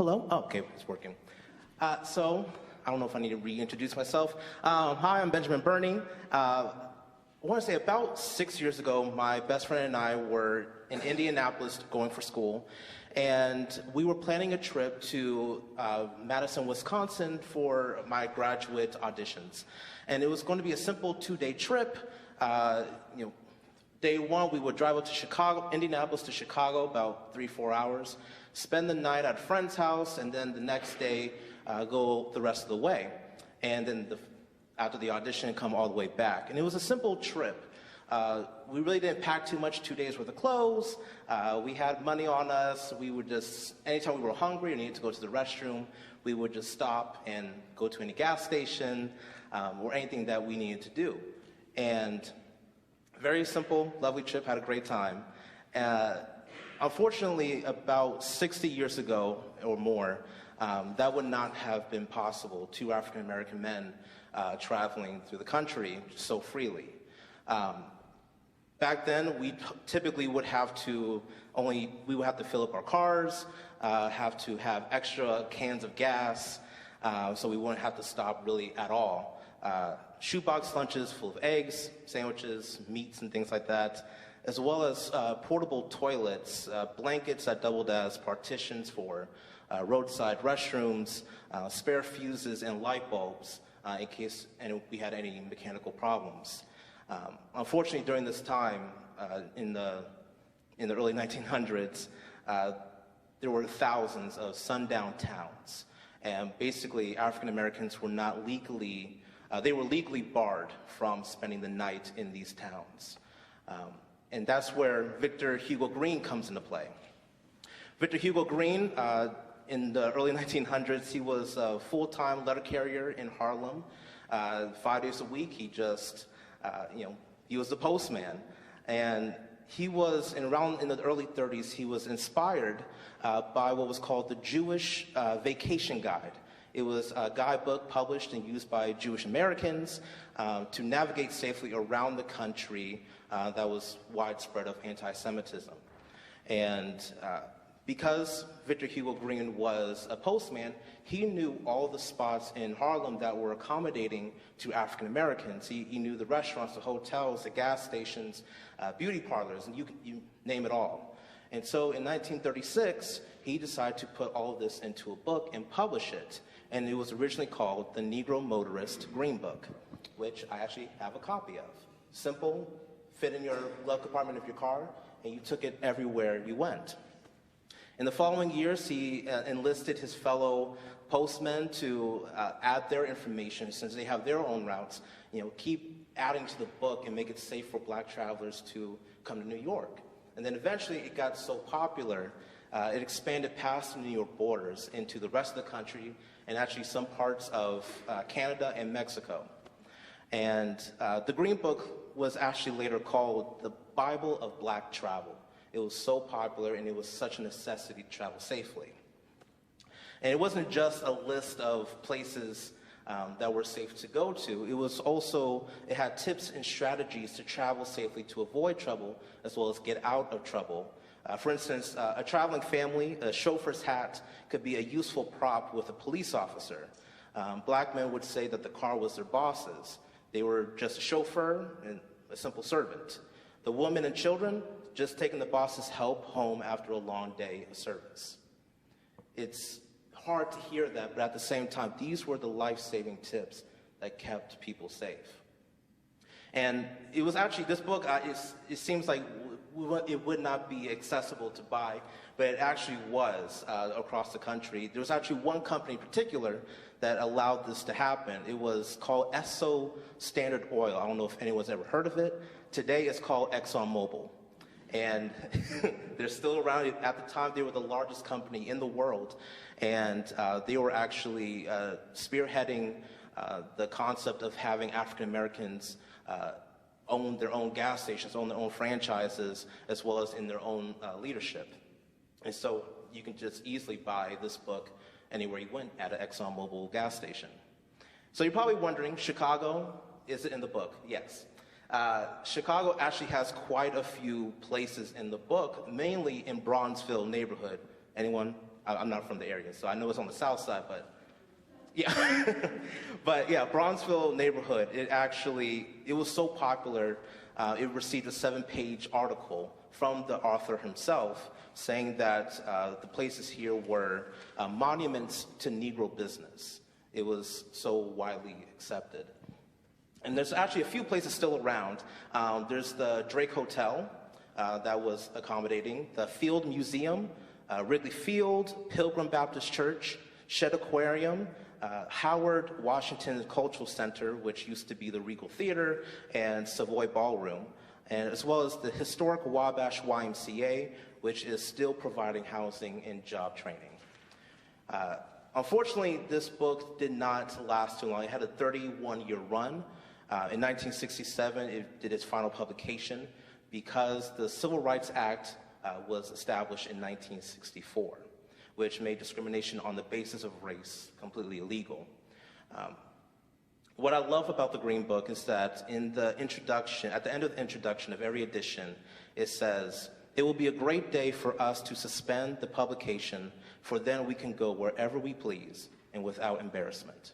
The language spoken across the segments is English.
Hello? Oh, okay, it's working. So, I don't know if I need to reintroduce myself. Hi, I'm Benjamin Burney. I want to say about 6 years ago, my best friend and I were in Indianapolis going for school, and we were planning a trip to Madison, Wisconsin for my graduate auditions. And it was going to be a simple 2-day trip. Day one, we would drive up to Chicago, Indianapolis to Chicago, about 3-4 hours, spend the night at a friend's house, and then the next day go the rest of the way. And then after the audition, come all the way back. And it was a simple trip. We really didn't pack too much, 2 days worth of clothes. We had money on us. We would just, anytime we were hungry or needed to go to the restroom, we would just stop and go to any gas station or anything that we needed to do. And very simple, lovely trip, had a great time. Unfortunately, about 60 years ago or more, that would not have been possible, 2 African American men traveling through the country so freely. Back then, we typically would have to fill up our cars, have to have extra cans of gas, so we wouldn't have to stop really at all. Shoebox lunches full of eggs, sandwiches, meats, and things like that, as well as portable toilets, blankets that doubled as partitions for roadside restrooms, spare fuses and light bulbs in case we had any mechanical problems. Unfortunately, during this time, in the early 1900s, there were thousands of sundown towns, and basically African Americans were not legally they were legally barred from spending the night in these towns. And that's where Victor Hugo Green comes into play. Victor Hugo Green, in the early 1900s, he was a full-time letter carrier in Harlem. 5 days a week, he just, he was the postman. And he was, around in the early 30s, he was inspired by what was called the Jewish Vacation Guide. It was a guidebook published and used by Jewish Americans to navigate safely around the country that was widespread of anti-Semitism. And because Victor Hugo Green was a postman, he knew all the spots in Harlem that were accommodating to African Americans. He knew the restaurants, the hotels, the gas stations, beauty parlors, and you name it all. And so in 1936, he decided to put all of this into a book and publish it. And it was originally called the Negro Motorist Green Book, which I actually have a copy of. Simple, fit in your glove compartment of your car, and you took it everywhere you went. In the following years, he enlisted his fellow postmen to add their information, since they have their own routes, keep adding to the book and make it safe for black travelers to come to New York. And then eventually it got so popular, it expanded past the New York borders into the rest of the country and actually some parts of Canada and Mexico. And the Green Book was actually later called the Bible of Black Travel. It was so popular and it was such a necessity to travel safely. And it wasn't just a list of places that were safe to go to. It had tips and strategies to travel safely to avoid trouble as well as get out of trouble. For instance, a traveling family, a chauffeur's hat could be a useful prop with a police officer. Black men would say that the car was their boss's. They were just a chauffeur and a simple servant. The women and children, just taking the boss's help home after a long day of service. It's hard to hear that, but at the same time, these were the life-saving tips that kept people safe. And it was actually, this book, it seems like it would not be accessible to buy, but it actually was across the country. There was actually one company in particular that allowed this to happen. It was called Esso Standard Oil. I don't know if anyone's ever heard of it. Today it's called ExxonMobil. And they're still around. At the time, they were the largest company in the world. And they were actually spearheading the concept of having African Americans own their own gas stations, own their own franchises, as well as in their own leadership. And so you can just easily buy this book anywhere you went at an ExxonMobil gas station. So you're probably wondering, Chicago, is it in the book? Yes. Chicago actually has quite a few places in the book, mainly in Bronzeville neighborhood. Anyone I'm not from the area, so I know it's on the south side, but yeah. But yeah, Bronzeville neighborhood, it was so popular, it received a 7-page article from the author himself saying that the places here were monuments to Negro business. It was so widely accepted. And there's actually a few places still around. There's the Drake Hotel that was accommodating, the Field Museum, Wrigley Field, Pilgrim Baptist Church, Shedd Aquarium, Howard Washington Cultural Center, which used to be the Regal Theater, and Savoy Ballroom, and as well as the historic Wabash YMCA, which is still providing housing and job training. Unfortunately, this book did not last too long. It had a 31-year run. In 1967, it did its final publication because the Civil Rights Act was established in 1964, which made discrimination on the basis of race completely illegal. What I love about the Green Book is that in the introduction, at the end of the introduction of every edition, it says, "It will be a great day for us to suspend the publication, for then we can go wherever we please and without embarrassment."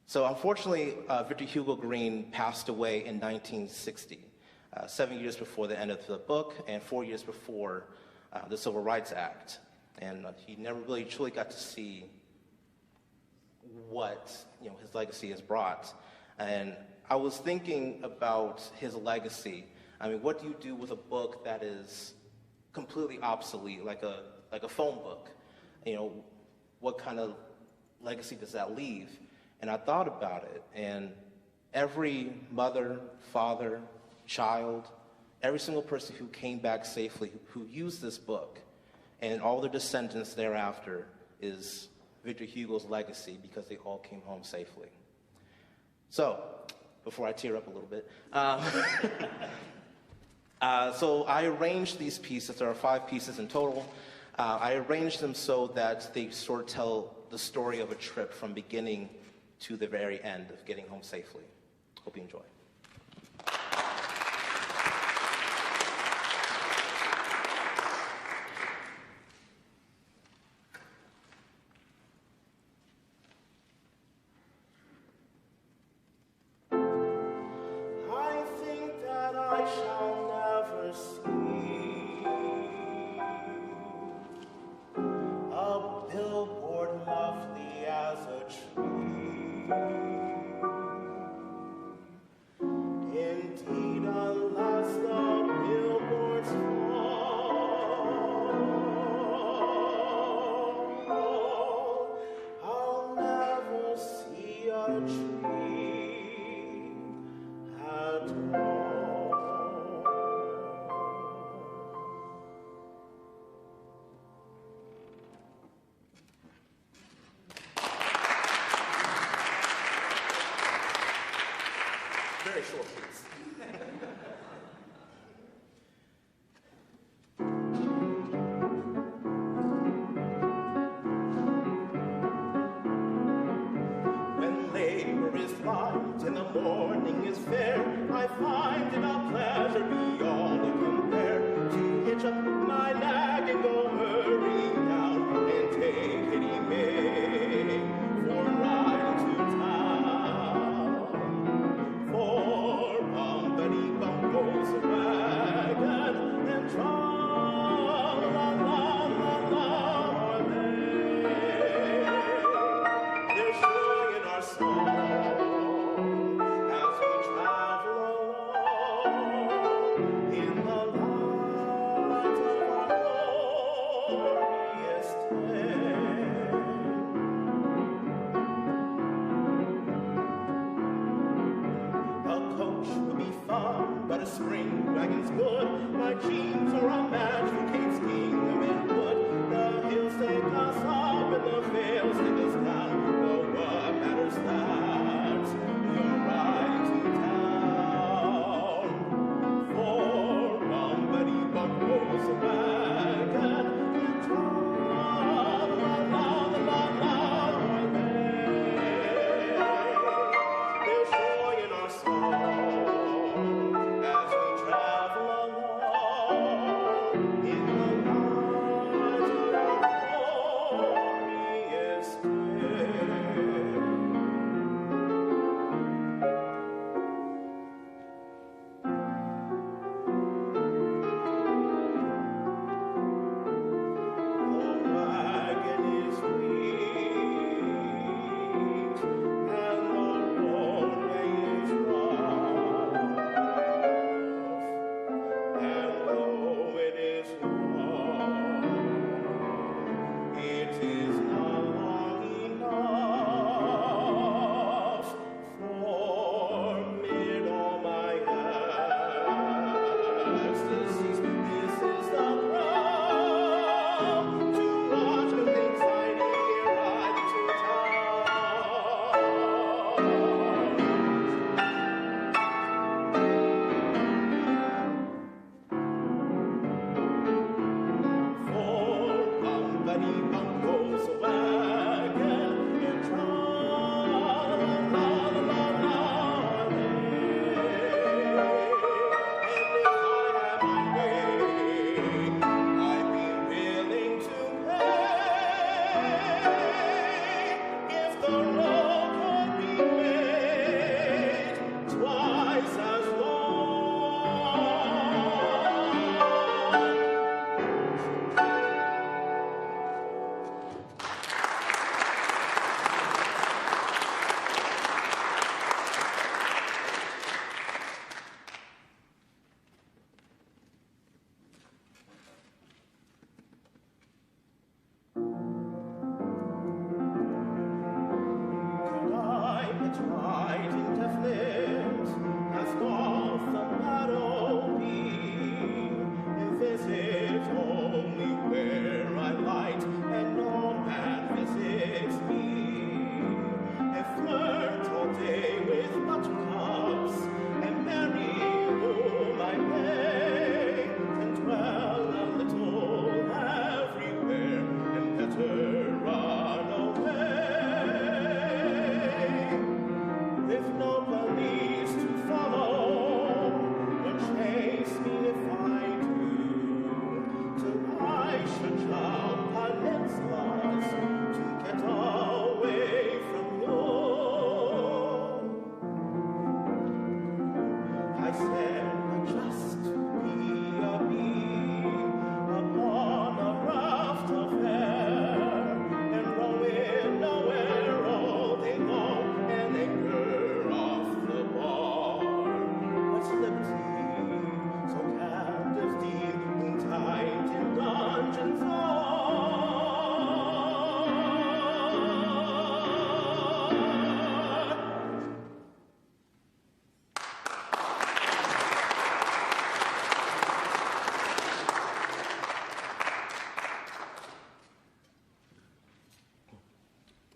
So unfortunately, Victor Hugo Green passed away in 1960, 7 years before the end of the book and 4 years before the Civil Rights Act. And he never really truly got to see what his legacy has brought. And I was thinking about his legacy. I mean, what do you do with a book that is completely obsolete, like a phone book? What kind of legacy does that leave? And I thought about it, and every mother, father, child, every single person who came back safely, who used this book, and all their descendants thereafter, is Victor Hugo's legacy, because they all came home safely. So, before I tear up a little bit, so I arranged these pieces. There are 5 pieces in total. I arranged them so that they sort of tell the story of a trip from beginning to the very end of getting home safely. Hope you enjoy. Very short, please. When labor is light and the morning is fair, I find it a pleasure beyond compare to hitch up my nag and go hurrying down and take Kitty May for a ride to town. For bumpity bump goes the wagon, and tra-la-la-la-la are they. There's joy in our song as we travel along in the light of our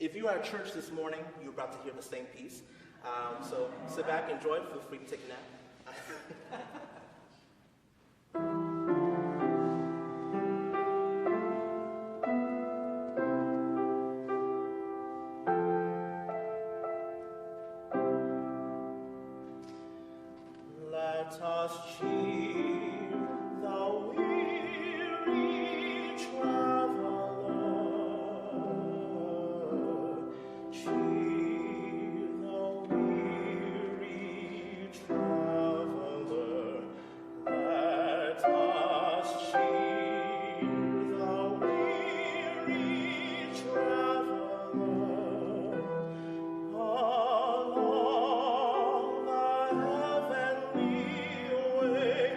if you are at church this morning, you're about to hear the same piece. So sit back, enjoy, feel free to take a nap. Let us cheer the weary traveler. Cheer the weary traveler. Let us cheer the weary traveler. Along the heavenly way,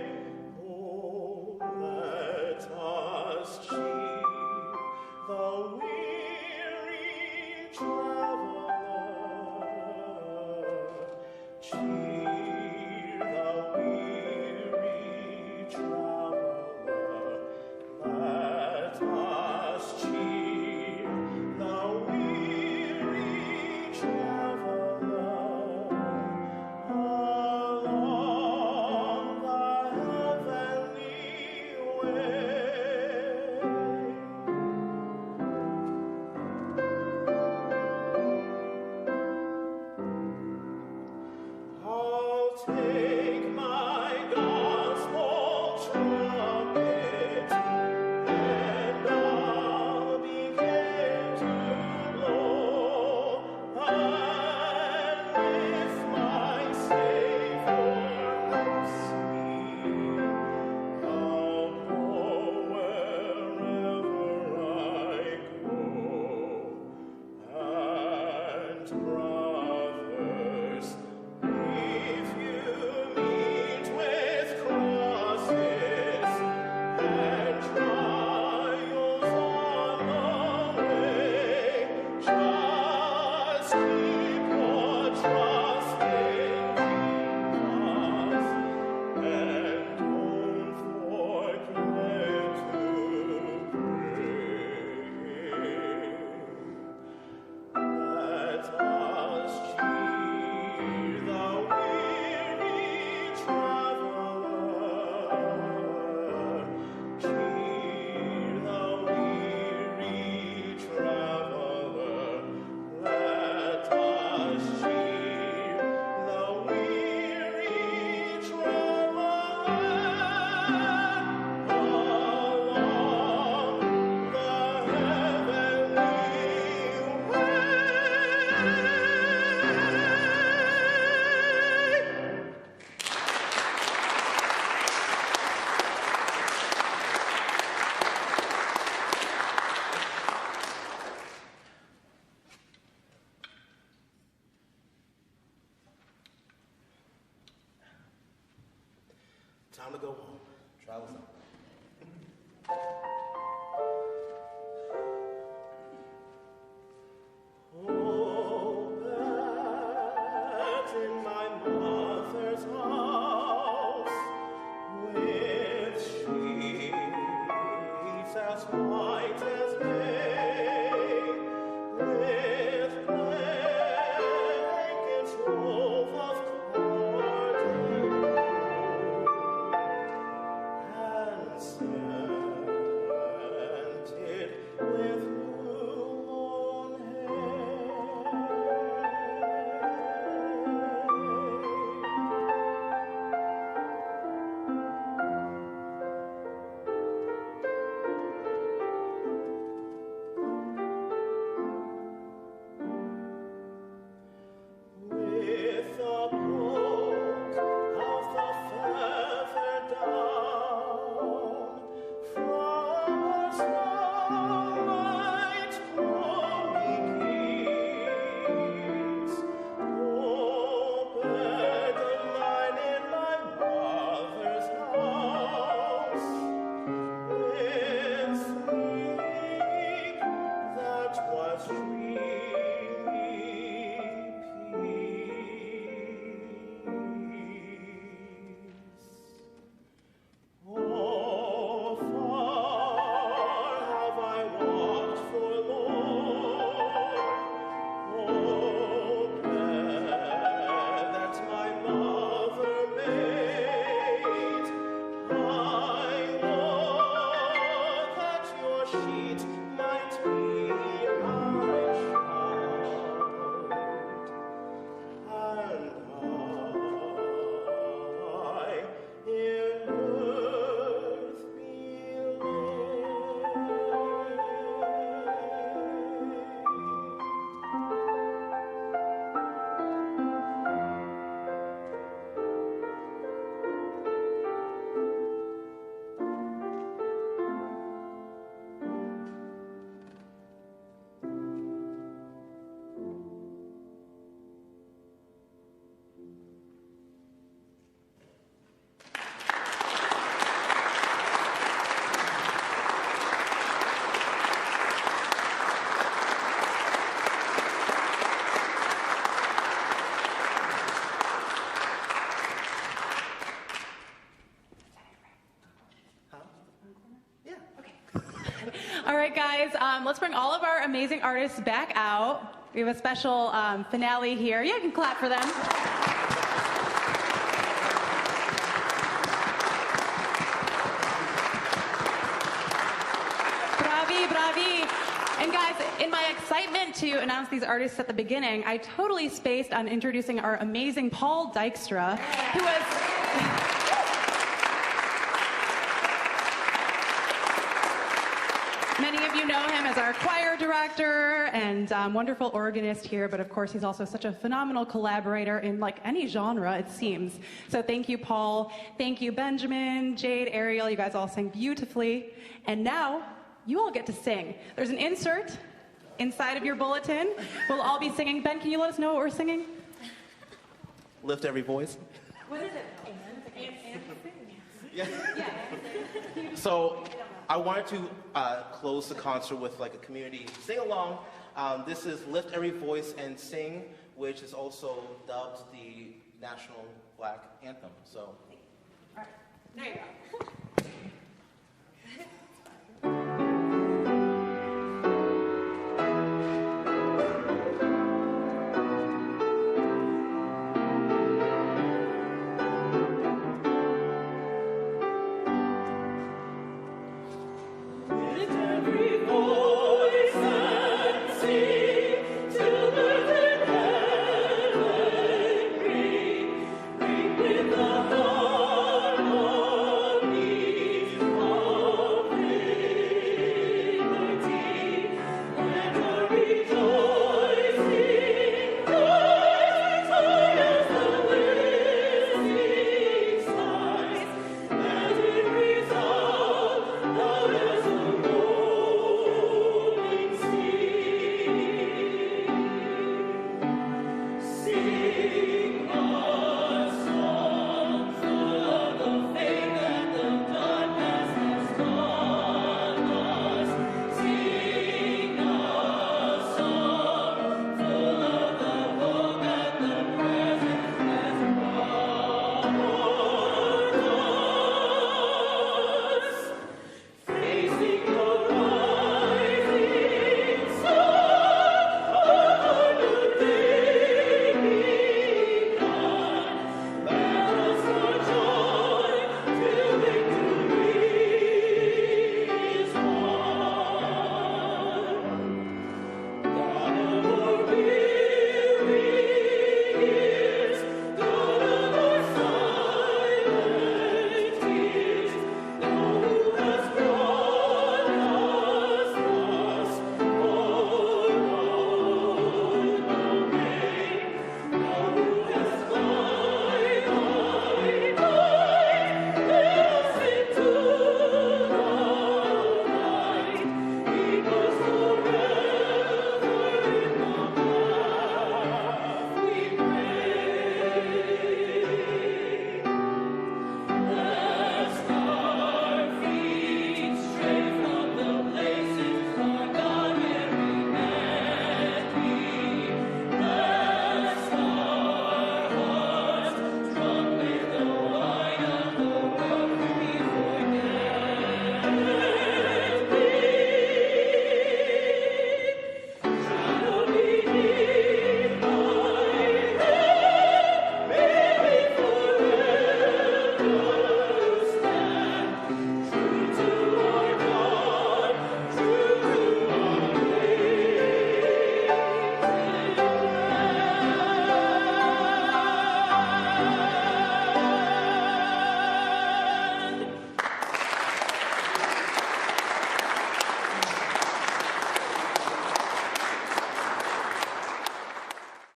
oh, let us cheer the weary traveler. Cheer the weary traveler. Let us cheer the weary traveler. Along the heavenly way. I'll take my gospel trumpet, and I'll begin to blow, and with my Savior helps me, I'll go wherever I go. And brothers, if you meet with crosses and trials on the way, just keep your trust in Jesus, and don't forget to pray. Let us cheer the weary traveler. Cheer the weary traveler. Let us cheer the weary traveler. Along the heavenly way. Time to go home. Travel's up. Oh, that in my mother's house, with sheets as white as may, with blankets wove of cord and scented with new-mown hay. cheat might be my child, and I in earth be All right, guys, let's bring all of our amazing artists back out. We have a special finale here. Yeah, you can clap for them. Bravi, bravi. And guys, in my excitement to announce these artists at the beginning, I totally spaced on introducing our amazing Paul Dykstra, who was... Many of you know him as our choir director and wonderful organist here, but of course he's also such a phenomenal collaborator in like any genre, it seems. So thank you, Paul. Thank you, Benjamin, Jade, Ariel. You guys all sang beautifully. And now you all get to sing. There's an insert inside of your bulletin. We'll all be singing. Ben, can you let us know what we're singing? Lift every voice. What is it? Yeah. So I wanted to close the concert with like a community sing-along. This is Lift Every Voice and Sing, which is also dubbed the National Black Anthem. So, all right, there you go.